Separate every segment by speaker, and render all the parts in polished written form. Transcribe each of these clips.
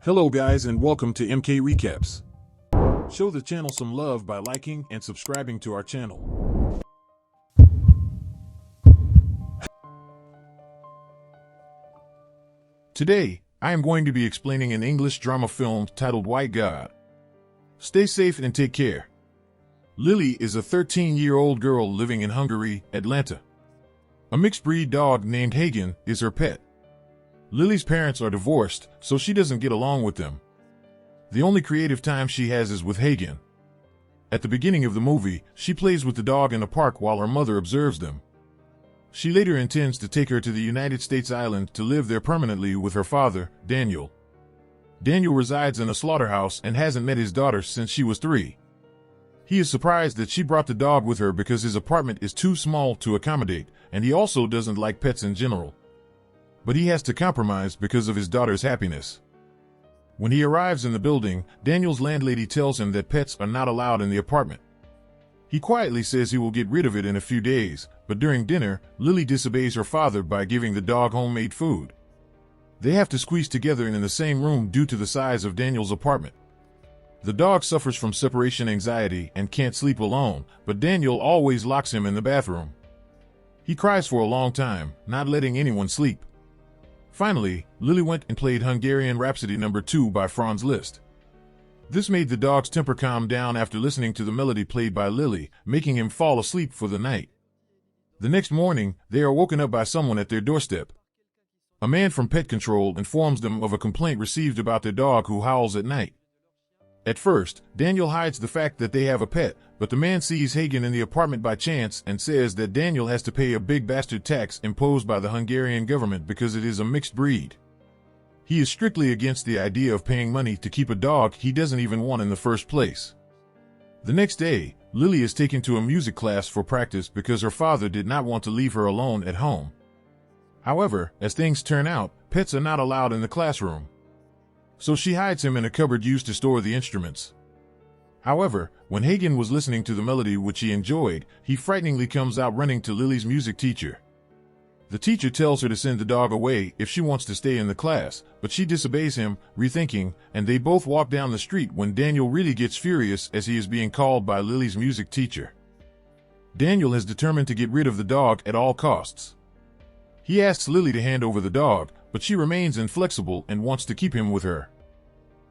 Speaker 1: Hello guys and welcome to MK Recaps. Show the channel some love by liking and subscribing to our channel. Today, I am going to be explaining an English drama film titled White God. Stay safe and take care. Lily is a 13-year-old girl living in Hungary, Atlanta. A mixed-breed dog named Hagen is her pet. Lily's parents are divorced, so she doesn't get along with them. The only creative time she has is with Hagen. At the beginning of the movie, she plays with the dog in a park while her mother observes them. She later intends to take her to the United States island to live there permanently with her father, Daniel. Daniel resides in a slaughterhouse and hasn't met his daughter since she was 3. He is surprised that she brought the dog with her because his apartment is too small to accommodate, and he also doesn't like pets in general. But he has to compromise because of his daughter's happiness. When he arrives in the building, Daniel's landlady tells him that pets are not allowed in the apartment. He quietly says he will get rid of it in a few days, but during dinner, Lily disobeys her father by giving the dog homemade food. They have to squeeze together in the same room due to the size of Daniel's apartment. The dog suffers from separation anxiety and can't sleep alone, but Daniel always locks him in the bathroom. He cries for a long time, not letting anyone sleep. Finally, Lily went and played Hungarian Rhapsody No. 2 by Franz Liszt. This made the dog's temper calm down after listening to the melody played by Lily, making him fall asleep for the night. The next morning, they are woken up by someone at their doorstep. A man from pet control informs them of a complaint received about their dog who howls at night. At first, Daniel hides the fact that they have a pet, but the man sees Hagen in the apartment by chance and says that Daniel has to pay a big bastard tax imposed by the Hungarian government because it is a mixed breed. He is strictly against the idea of paying money to keep a dog he doesn't even want in the first place. The next day, Lily is taken to a music class for practice because her father did not want to leave her alone at home. However, as things turn out, pets are not allowed in the classroom. So she hides him in a cupboard used to store the instruments. However, when Hagen was listening to the melody which he enjoyed, he frighteningly comes out running to Lily's music teacher. The teacher tells her to send the dog away if she wants to stay in the class, but she disobeys him, rethinking, and they both walk down the street when Daniel really gets furious as he is being called by Lily's music teacher. Daniel is determined to get rid of the dog at all costs. He asks Lily to hand over the dog, but she remains inflexible and wants to keep him with her.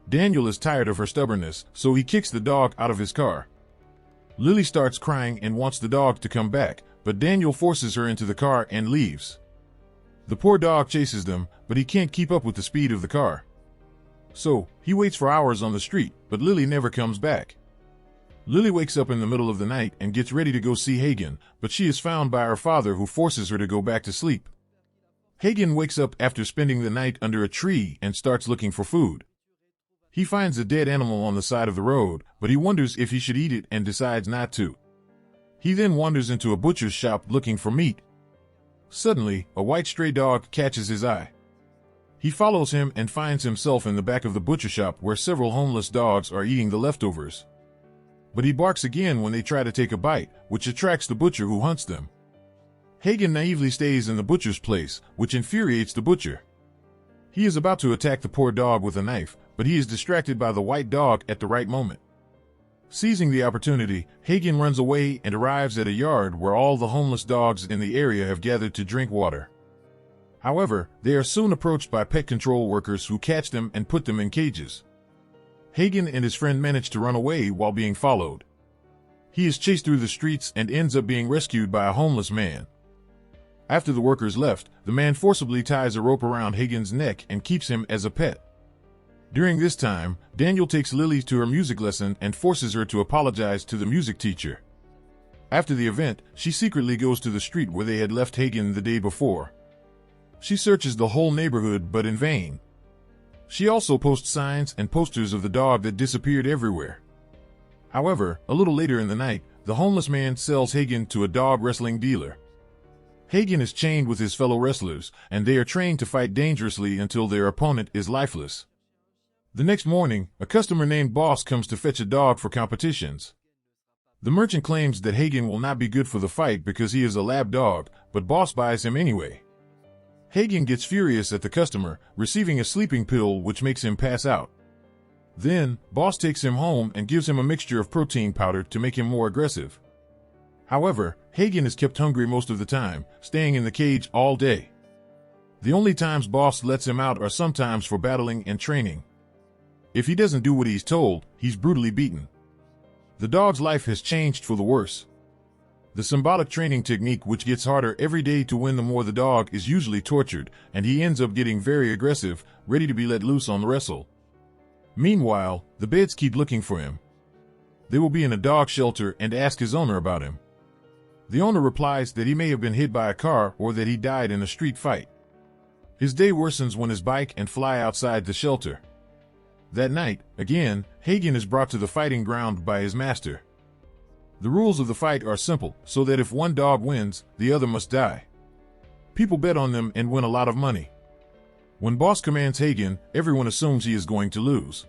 Speaker 1: Daniel is tired of her stubbornness, so he kicks the dog out of his car. Lily starts crying and wants the dog to come back, but Daniel forces her into the car and leaves. The poor dog chases them, but he can't keep up with the speed of the car. So, he waits for hours on the street, but Lily never comes back. Lily wakes up in the middle of the night and gets ready to go see Hagen, but she is found by her father who forces her to go back to sleep. Hagen wakes up after spending the night under a tree and starts looking for food. He finds a dead animal on the side of the road, but he wonders if he should eat it and decides not to. He then wanders into a butcher's shop looking for meat. Suddenly, a white stray dog catches his eye. He follows him and finds himself in the back of the butcher shop where several homeless dogs are eating the leftovers. But he barks again when they try to take a bite, which attracts the butcher who hunts them. Hagen naively stays in the butcher's place, which infuriates the butcher. He is about to attack the poor dog with a knife, but he is distracted by the white dog at the right moment. Seizing the opportunity, Hagen runs away and arrives at a yard where all the homeless dogs in the area have gathered to drink water. However, they are soon approached by pet control workers who catch them and put them in cages. Hagen and his friend manage to run away while being followed. He is chased through the streets and ends up being rescued by a homeless man. After the workers left, the man forcibly ties a rope around Hagen's neck and keeps him as a pet. During this time, Daniel takes Lily to her music lesson and forces her to apologize to the music teacher. After the event, she secretly goes to the street where they had left Hagen the day before. She searches the whole neighborhood but in vain. She also posts signs and posters of the dog that disappeared everywhere. However, a little later in the night, the homeless man sells Hagen to a dog wrestling dealer. Hagen is chained with his fellow wrestlers, and they are trained to fight dangerously until their opponent is lifeless. The next morning, a customer named Boss comes to fetch a dog for competitions. The merchant claims that Hagen will not be good for the fight because he is a lab dog, but Boss buys him anyway. Hagen gets furious at the customer, receiving a sleeping pill which makes him pass out. Then, Boss takes him home and gives him a mixture of protein powder to make him more aggressive. However, Hagen is kept hungry most of the time, staying in the cage all day. The only times Boss lets him out are sometimes for battling and training. If he doesn't do what he's told, he's brutally beaten. The dog's life has changed for the worse. The symbolic training technique, which gets harder every day to win the more the dog, is usually tortured, and he ends up getting very aggressive, ready to be let loose on the wrestle. Meanwhile, the Beds keep looking for him. They will be in a dog shelter and ask his owner about him. The owner replies that he may have been hit by a car or that he died in a street fight. His day worsens when his bike and fly outside the shelter. That night, again, Hagen is brought to the fighting ground by his master. The rules of the fight are simple, so that if one dog wins, the other must die. People bet on them and win a lot of money. When Boss commands Hagen, everyone assumes he is going to lose.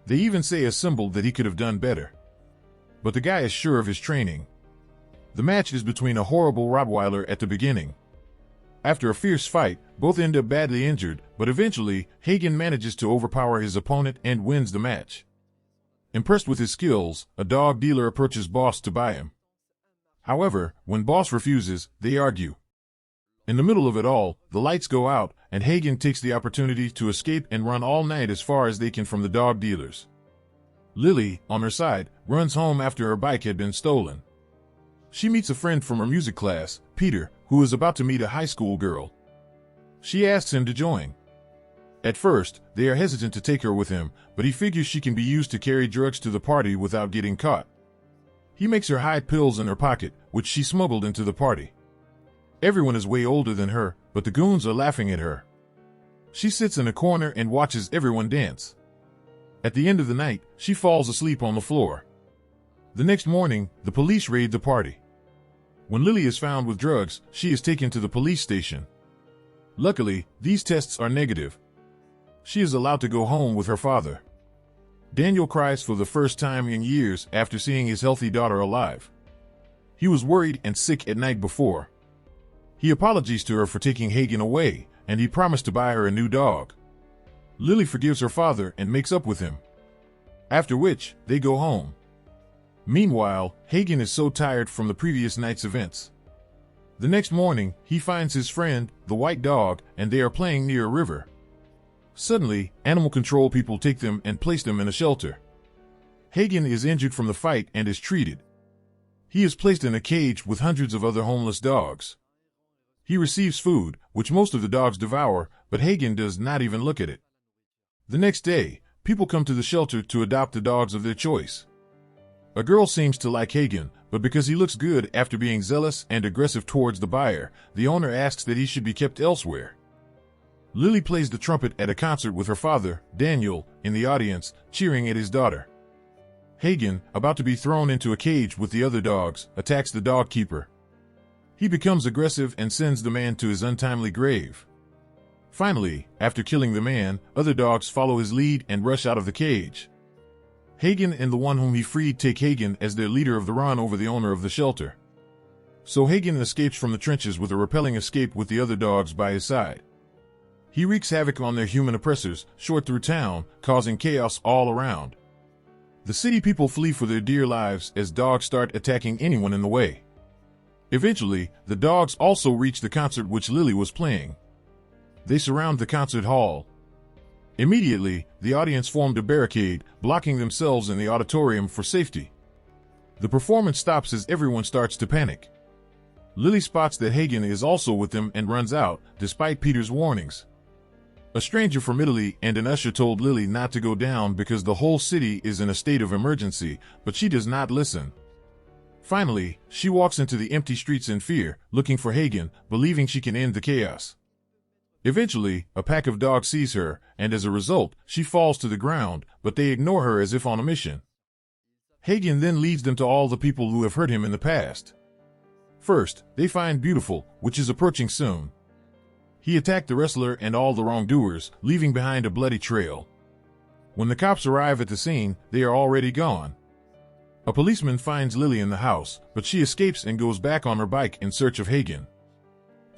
Speaker 1: They even say a symbol that he could have done better. But the guy is sure of his training. The match is between a horrible Rottweiler at the beginning. After a fierce fight, both end up badly injured, but eventually, Hagen manages to overpower his opponent and wins the match. Impressed with his skills, a dog dealer approaches Boss to buy him. However, when Boss refuses, they argue. In the middle of it all, the lights go out, and Hagen takes the opportunity to escape and run all night as far as they can from the dog dealers. Lily, on her side, runs home after her bike had been stolen. She meets a friend from her music class, Peter, who is about to meet a high school girl. She asks him to join. At first, they are hesitant to take her with him, but he figures she can be used to carry drugs to the party without getting caught. He makes her hide pills in her pocket, which she smuggled into the party. Everyone is way older than her, but the goons are laughing at her. She sits in a corner and watches everyone dance. At the end of the night, she falls asleep on the floor. The next morning, the police raid the party. When Lily is found with drugs, she is taken to the police station. Luckily, these tests are negative. She is allowed to go home with her father. Daniel cries for the first time in years after seeing his healthy daughter alive. He was worried and sick at night before. He apologizes to her for taking Hagen away, and he promised to buy her a new dog. Lily forgives her father and makes up with him. After which, they go home. Meanwhile, Hagen is so tired from the previous night's events. The next morning, he finds his friend, the white dog, and they are playing near a river. Suddenly, animal control people take them and place them in a shelter. Hagen is injured from the fight and is treated. He is placed in a cage with hundreds of other homeless dogs. He receives food, which most of the dogs devour, but Hagen does not even look at it. The next day, people come to the shelter to adopt the dogs of their choice. A girl seems to like Hagen, but because he looks good after being zealous and aggressive towards the buyer, the owner asks that he should be kept elsewhere. Lily plays the trumpet at a concert with her father, Daniel, in the audience, cheering at his daughter. Hagen, about to be thrown into a cage with the other dogs, attacks the dog keeper. He becomes aggressive and sends the man to his untimely grave. Finally, after killing the man, other dogs follow his lead and rush out of the cage. Hagen and the one whom he freed take Hagen as their leader of the run over the owner of the shelter. So Hagen escapes from the trenches with a repelling escape with the other dogs by his side. He wreaks havoc on their human oppressors, short through town, causing chaos all around. The city people flee for their dear lives as dogs start attacking anyone in the way. Eventually, the dogs also reach the concert which Lily was playing. They surround the concert hall. Immediately, the audience formed a barricade, blocking themselves in the auditorium for safety. The performance stops as everyone starts to panic. Lily spots that Hagen is also with them and runs out, despite Peter's warnings. A stranger from Italy and an usher told Lily not to go down because the whole city is in a state of emergency, but she does not listen. Finally, she walks into the empty streets in fear, looking for Hagen, believing she can end the chaos. Eventually, a pack of dogs sees her, and as a result, she falls to the ground, but they ignore her as if on a mission. Hagen then leads them to all the people who have hurt him in the past. First, they find Beautiful, which is approaching soon. He attacked the wrestler and all the wrongdoers, leaving behind a bloody trail. When the cops arrive at the scene, they are already gone. A policeman finds Lily in the house, but she escapes and goes back on her bike in search of Hagen.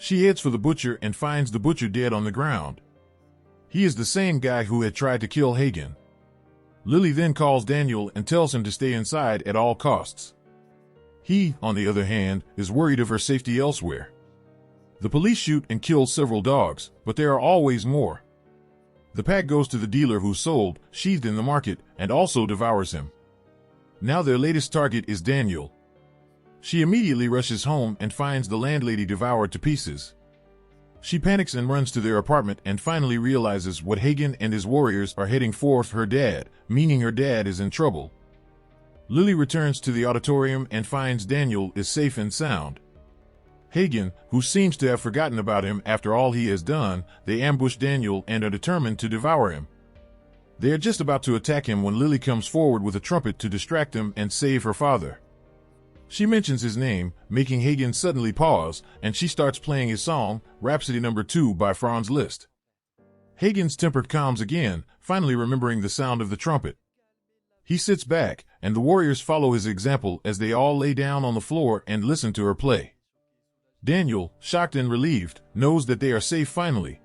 Speaker 1: She heads for the butcher and finds the butcher dead on the ground. He is the same guy who had tried to kill Hagen. Lily then calls Daniel and tells him to stay inside at all costs. He, on the other hand, is worried of her safety elsewhere. The police shoot and kill several dogs, but there are always more. The pack goes to the dealer who sold, sheathed in the market, and also devours him. Now their latest target is Daniel. She immediately rushes home and finds the landlady devoured to pieces. She panics and runs to their apartment and finally realizes what Hagen and his warriors are heading for her dad, meaning her dad is in trouble. Lily returns to the auditorium and finds Daniel is safe and sound. Hagen, who seems to have forgotten about him after all he has done, they ambush Daniel and are determined to devour him. They are just about to attack him when Lily comes forward with a trumpet to distract him and save her father. She mentions his name, making Hagen suddenly pause, and she starts playing his song, Rhapsody No. 2 by Franz Liszt. Hagen's temper calms again, finally remembering the sound of the trumpet. He sits back, and the warriors follow his example as they all lay down on the floor and listen to her play. Daniel, shocked and relieved, knows that they are safe finally.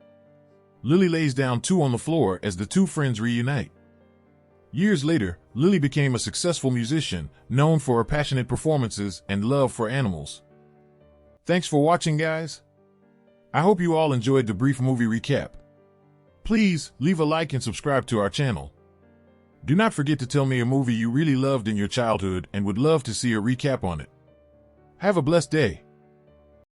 Speaker 1: Lily lays down too on the floor as the two friends reunite. Years later, Lily became a successful musician, known for her passionate performances and love for animals. Thanks for watching, guys. I hope you all enjoyed the brief movie recap. Please leave a like and subscribe to our channel. Do not forget to tell me a movie you really loved in your childhood and would love to see a recap on it. Have a blessed day.